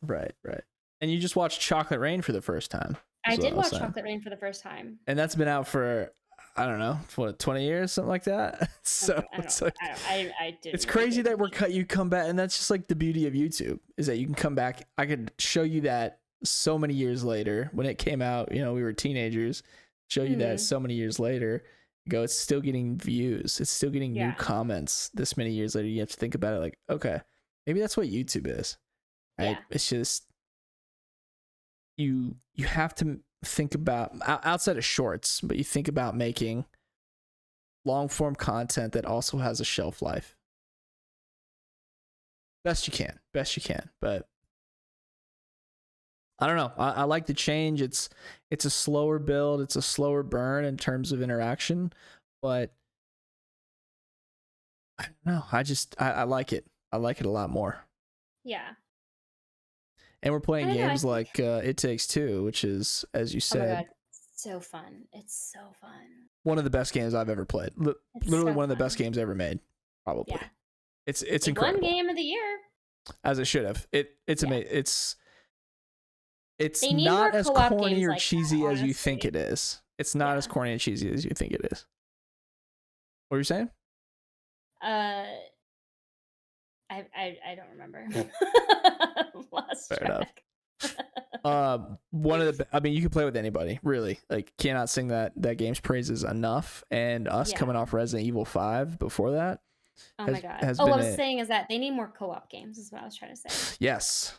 And you just watched Chocolate Rain for the first time. I is what did I was watch saying. Chocolate Rain for the first time. And that's been out for, I don't know, what, 20 years, something like that. So Something I don't it's like, I didn't it's really pay crazy that attention. you come back, and that's just like the beauty of YouTube, is that you can come back. I could show you that so many years later when it came out, we were teenagers, show you that Mhm. so many years later, it's still getting views. It's still getting new Yeah. comments this many years later. You have to think about it like, okay, maybe that's what YouTube is, right? Yeah. It's just, you have to think about outside of shorts, but you think about making long form content that also has a shelf life. Best you can. But I don't know. I like the change. It's a slower build. It's a slower burn in terms of interaction, but I don't know. I like it. I like it a lot more. Yeah. And we're I playing don't know. I games think like It Takes Two, which is, as you Oh my said, god, so fun. It's so fun. one of the best games I've ever played. It's Literally so one of the best fun. games ever made, probably. Yeah. It's It won incredible, game of the year. as it should have. It's Yeah. amazing. It's They need more not as co-op corny games or like that, cheesy as you think honestly. it is. It's not as Yeah. corny and cheesy as you think it is. What were you saying? Uh I don't remember. Lost Fair enough. track. One of the, I mean, you can play with anybody, really. Like, cannot sing that game's praises enough. And us Yeah. coming off Resident Evil 5 before that Oh my god. has Oh, been I was saying is that they need more co-op games is what I was trying to say. yes,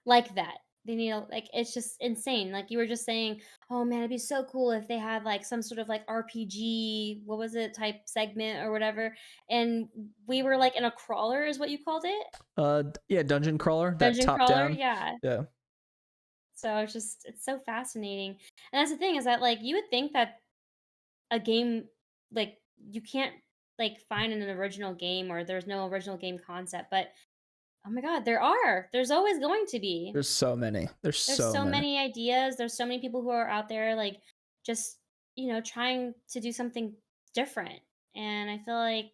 Like that. They need like it's just insane. Like you were just saying, "Oh man, it'd be so cool if they had like some sort of like RPG, what was it, type segment or whatever." And we were like in a crawler is what you called it? yeah, dungeon crawler, that Dungeon top crawler? down. Yeah. Yeah, So it's so fascinating. And that's the thing is that like you would think that a game like you can't like find an original game or there's no original game concept, but oh my god, there are. There's always going to be. there's so many. There's There's so so many. many ideas. There's so many people who are out there like just, trying to do something different. And I feel like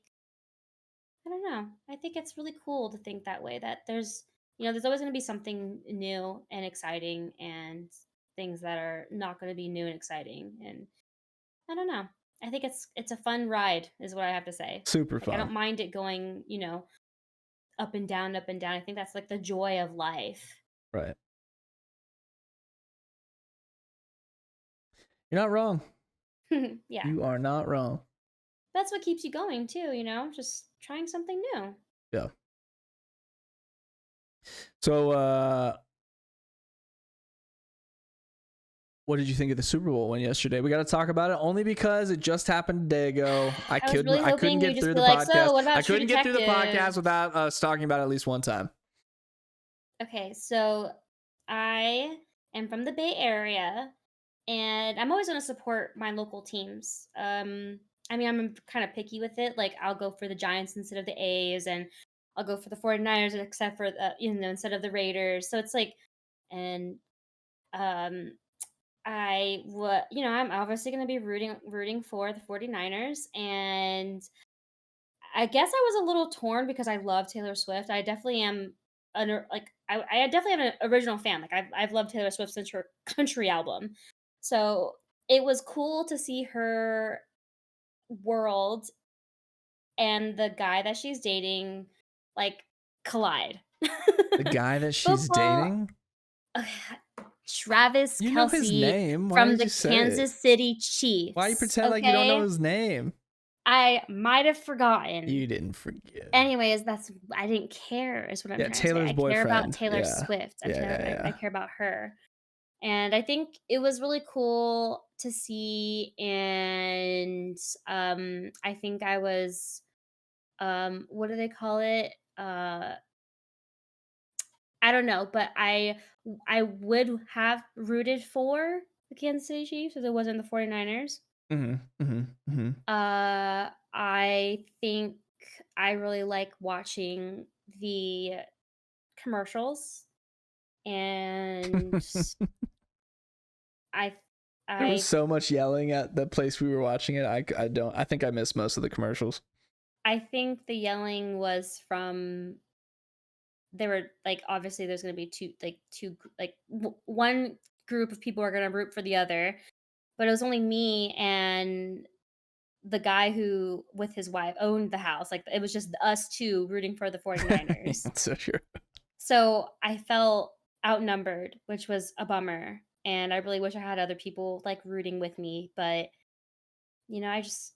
I don't know. I think it's really cool to think that way that there's always going to be something new and exciting and things that are not going to be new and exciting and I don't know. I think it's a fun ride is what I have to say. Super Like I fun. don't mind it going, up and down, up and down. I think that's like the joy of life. Right. You're not wrong. Yeah. You are not wrong. That's what keeps you going too, just trying something new. Yeah. So, what did you think of the Super Bowl win yesterday? We got to talk about it only because it just happened a day ago. I was really I couldn't hoping you'd get just through be the like, podcast. "So, what about I True couldn't get through the Detective?" podcast without us talking about it at least one time. Okay, so I am from the Bay Area, and I'm always going to support my local teams. I mean, I'm kind of picky with it. Like, I'll go for the Giants instead of the A's, and I'll go for the 49ers except for instead of the Raiders. So it's like, and um, I'm obviously going to be rooting for the 49ers, and I guess I was a little torn because I love Taylor Swift. I definitely am I definitely am an original fan. Like I've loved Taylor Swift since her country album. So it was cool to see her world and the guy that she's dating like collide. The guy that she's Football dating? Travis You know his Kelsey name. Why from did the you say it? Kansas City Why you Chiefs. pretend like you don't know Okay. his name? I might have forgotten. You didn't forget. Anyways, I didn't care is what I'm Yeah, trying to say. Taylor's I care about boyfriend. Taylor Yeah. Swift. I Yeah. care about her. And I think it was really cool to see and I think I was what do they call it? I don't know, but I would have rooted for the Kansas City Chiefs if it wasn't the 49ers. Mhm. Mhm. Mhm. I think I really like watching the commercials, and I There was I so much yelling at the place we were watching it. I think I missed most of the commercials. I think the yelling was from there were like obviously there's going to be two one group of people are gonna root for the other. But it was only me and the guy who, with his wife, owned the house. Like, it was just us 2 rooting for the 49ers. That's so true. So, I felt outnumbered, which was a bummer, and I really wish I had other people, like, rooting with me, but, I just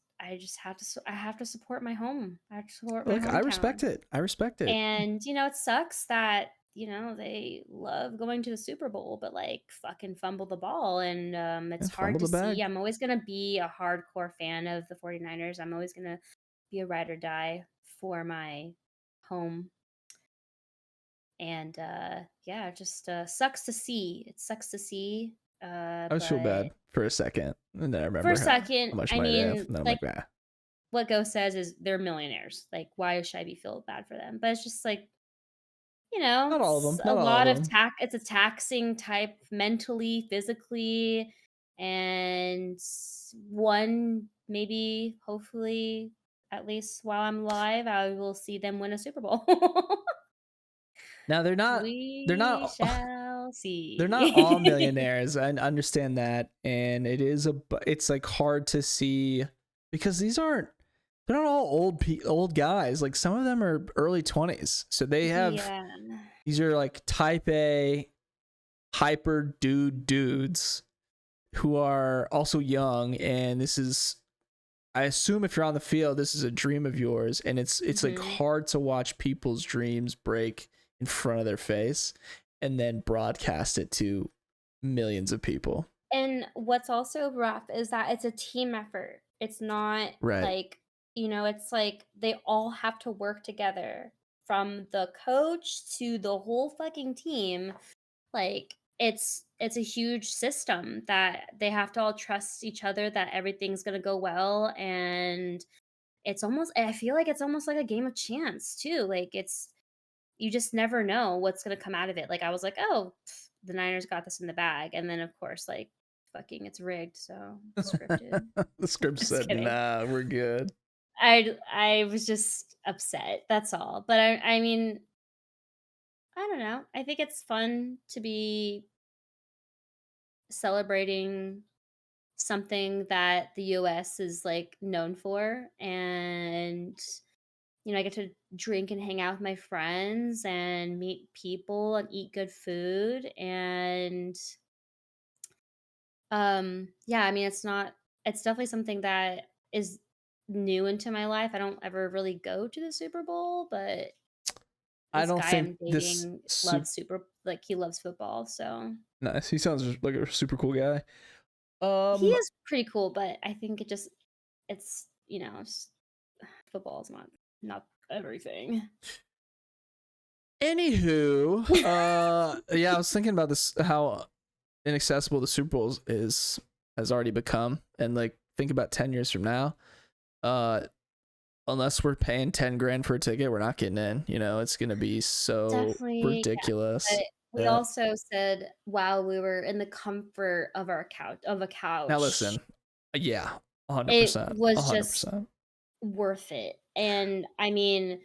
have to support my home. I have to support my Look, I hometown. respect it. I respect it. And, it sucks that, they love going to the Super Bowl, but, like, fucking fumble the ball, and, it's Yeah, hard fumble to the see. bag. I'm always gonna be a hardcore fan of the 49ers. I'm always gonna be a ride or die for my home, and, yeah, it just, sucks to see. It sucks to see, I was feel but bad for a second, and then I for a remember how second, much I money they have, mean, and then I'm like, like, nah. what Ghost says is they're millionaires. Like, why should I be feel bad for them? But it's just like, Not all of it's them. a Not all of lot of them. it's a taxing type mentally, physically, and one maybe, hopefully, at least while I'm alive, I will see them win a Super Bowl. Now they're not. They're We not. shall They're not all see. millionaires. I understand that, and it's like hard to see because they're not all old guys. Like some of them are early 20s, so Yeah. these are like type A hyper dudes who are also young, and this is, I assume, if you're on the field, this is a dream of yours, and it's like Mhm. hard to watch people's dreams break in front of their face and then broadcast it to millions of people. And what's also rough is that it's a team effort. It's not Right. like, it's like they all have to work together from the coach to the whole fucking team. Like it's a huge system that they have to all trust each other that everything's going to go well, and I feel like it's almost like a game of chance too. Like it's you just never know what's gonna come out of it. Like, I was like, "Oh, the Niners got this in the bag," and then, of course, like, fucking it's rigged, so scripted. The script Just said, kidding. nah, we're good. I was just upset, that's all. But I mean, I don't know. I think it's fun to be celebrating something that the US is, like, known for, and I get to drink and hang out with my friends and meet people and eat good food, and yeah, I mean, it's definitely something that is new into my life. I don't ever really go to the Super Bowl, but I this don't guy think I'm this dating super loves he loves football, so nice. He sounds like a super cool guy. he Um is pretty cool, but I think it's, football is not everything. Anywho, yeah, I was thinking about this, how inaccessible the Super Bowl has already become, and like think about 10 years from now, uh unless we're paying 10 grand for a ticket, we're not getting in. It's gonna be so Definitely, yeah, ridiculous. but we that also said while we were in the comfort of a Now couch, listen, yeah, it 100%, was just 100%. worth it, and I mean,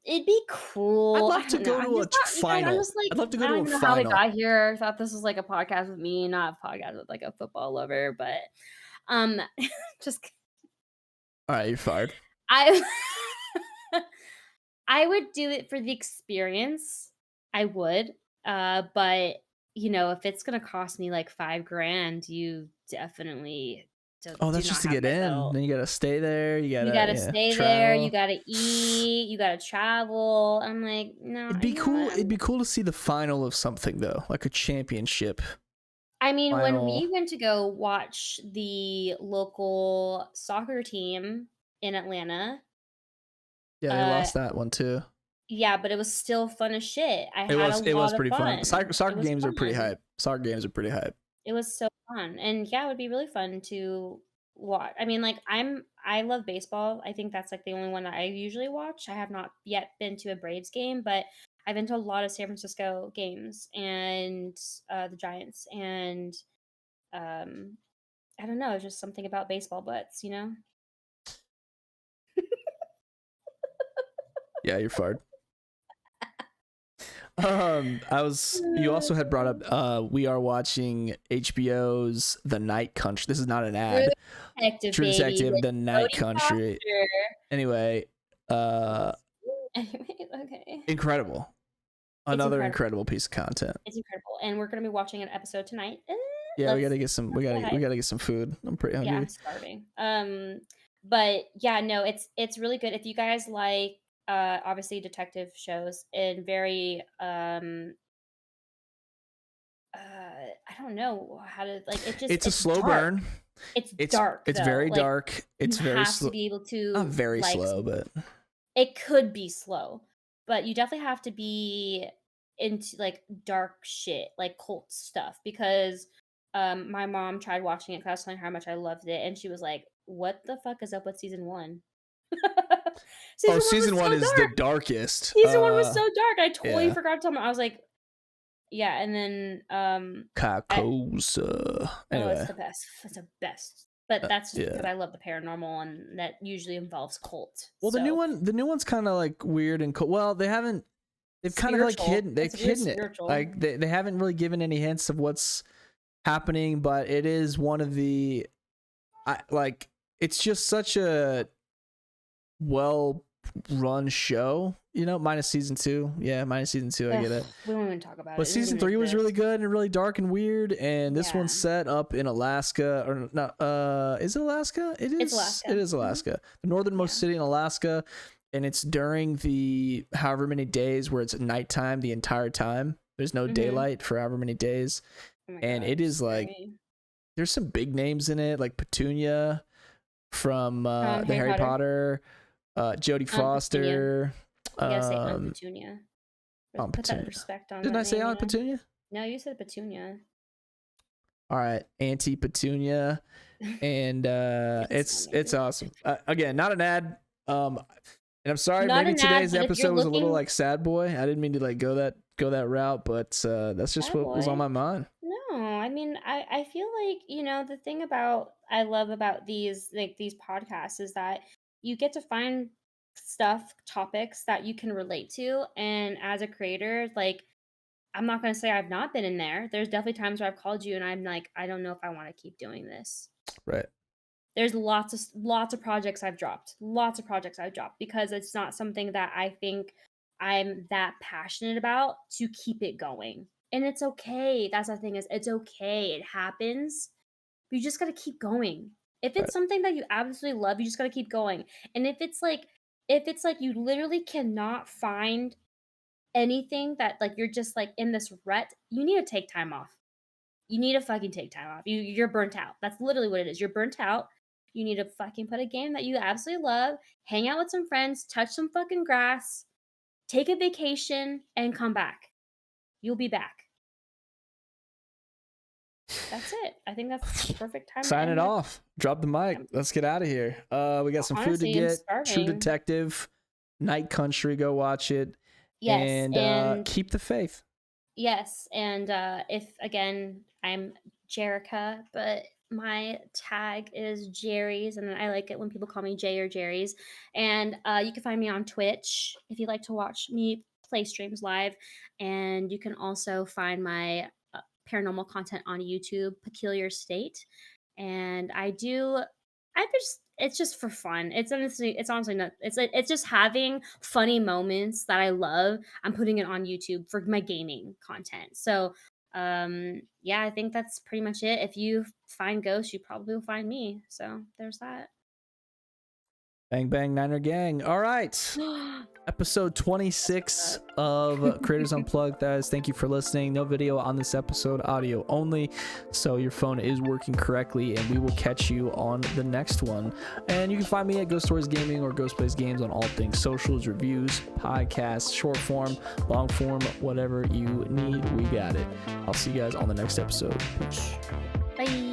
it'd be I'd cool. I love to don't know. go I'm to a just not you guys, I'm final. just like, I'd love to go I to don't a even know how we final. got here. I thought this was like a podcast with me, not a podcast with like a football lover, but um just All right, you're fired. I I would do it for the experience. I would. But if it's gonna cost me like 5 grand, you definitely Oh, do that's not just to have get my in. vote. Then you gotta stay there. You You gotta, gotta yeah, stay there, you travel. gotta eat, you gotta travel. I'm like, no, It'd you be know cool. what? It'd be cool to see the final of something though, like a championship I mean, when final. we went to go watch the local soccer team in Atlanta, Yeah, they uh, lost that one too. yeah, but it was still fun as shit. I It had a was it was lot of pretty fun. fun. Soccer It was games are pretty fun. hype. Soccer games are pretty hype. It was so fun, and yeah, it would be really fun to watch. I mean, like, I love baseball. I think that's, like, the only one that I usually watch. I have not yet been to a Braves game, but I've been to a lot of San Francisco games and, the Giants, and, um, I don't know, it's just something about baseball butts, you know? Yeah, you're fired. You also had brought up we are watching HBO's The Night Country. This is not an ad. True Detective, The Night Country. Anyway, okay. Incredible. Another incredible piece of content. It's incredible. And we're gonna be watching an episode tonight. Yeah, we gotta get some food. I'm pretty hungry. Yeah, I'm starving. But yeah, no, it's really good. If you guys like obviously detective shows and very I don't know how to like it just it's a slow dark. burn. It's dark. It's though. very like, dark. It's very slow. To be able to not very slow, but it could be slow. But you definitely have to be into like dark shit, like cult stuff, because my mom tried watching it because I was telling her how much I loved it, and she was like, "What the fuck is up with season 1?" Season one is the darkest. Season 1 was so dark. I totally forgot to tell them. I was like, yeah, and then Carcosa. Anyway. Oh, it's the best. It's the best. But that's just because I love the paranormal, and that usually involves cult. Well, the new one's kind of like weird and cool. Well, they've kind of like hidden it. Like they haven't really given any hints of what's happening, but it is one of the it's just such a well run show, minus season 2. Minus season 2. I get it. We won't even talk about it. But season 3 was really good and really dark and weird, and this one's set up in Alaska, or not, is it Alaska? It's Alaska. It is Alaska. The northernmost city in Alaska, and it's during the however many days where it's nighttime the entire time. There's no daylight for however many days. And it is like there's some big names in it, like Petunia from the Harry Potter. Jodie Foster. You gotta say Aunt Petunia. Aunt Put Petunia. that respect on. Didn't I say Aunt Petunia? No, you said Petunia. All right, Auntie Petunia, and it's awesome. Again, not an ad. And I'm sorry, maybe today's episode was a little like sad boy. I didn't mean to like go that route, but that's just what was on my mind. No, I mean, I feel like the thing I love about these podcasts is that you get to find topics that you can relate to, and as a creator, like, I'm not gonna say I've not been in there. There's definitely times where I've called you and I'm like, I don't know if I want to keep doing this. Right. There's lots of projects I've dropped. Because it's not something that I think I'm that passionate about to keep it going. And it's okay. That's the thing, is it's okay. It happens. But you just gotta keep going. If it's something that you absolutely love, you just gotta keep going. And if it's like you literally cannot find anything that like you're just like in this rut, you need to take time off. You need to fucking take time off. You're burnt out. That's literally what it is. You're burnt out. You need to fucking put a game that you absolutely love, hang out with some friends, touch some fucking grass, take a vacation, and come back. You'll be back. That's it. I think that's the perfect time. Sign it off. Drop the mic. Let's get out of here. We got some food to get. True Detective, Night Country. Go watch it. Yes, and keep the faith. Yes, and if again, I'm Jerica, but my tag is Jerry's, and I like it when people call me Jay or Jerry's. And you can find me on Twitch if you'd like to watch me play streams live, and you can also find my paranormal content on YouTube, Peculiar State. And it's just for fun. It's honestly not. It's just having funny moments that I love. I'm putting it on YouTube for my gaming content. So yeah, I think that's pretty much it. If you find ghosts, you probably will find me. So there's that. Bang bang Niner gang. All right. Episode 26 of Creators Unplugged, guys. Thank you for listening. No video on this episode, audio only, so your phone is working correctly, and we will catch you on the next one. And you can find me at Ghost Stories Gaming or Ghost Plays Games on all things socials, reviews, podcasts, short form, long form, whatever you need, we got it. I'll see you guys on the next episode. Peace. Bye.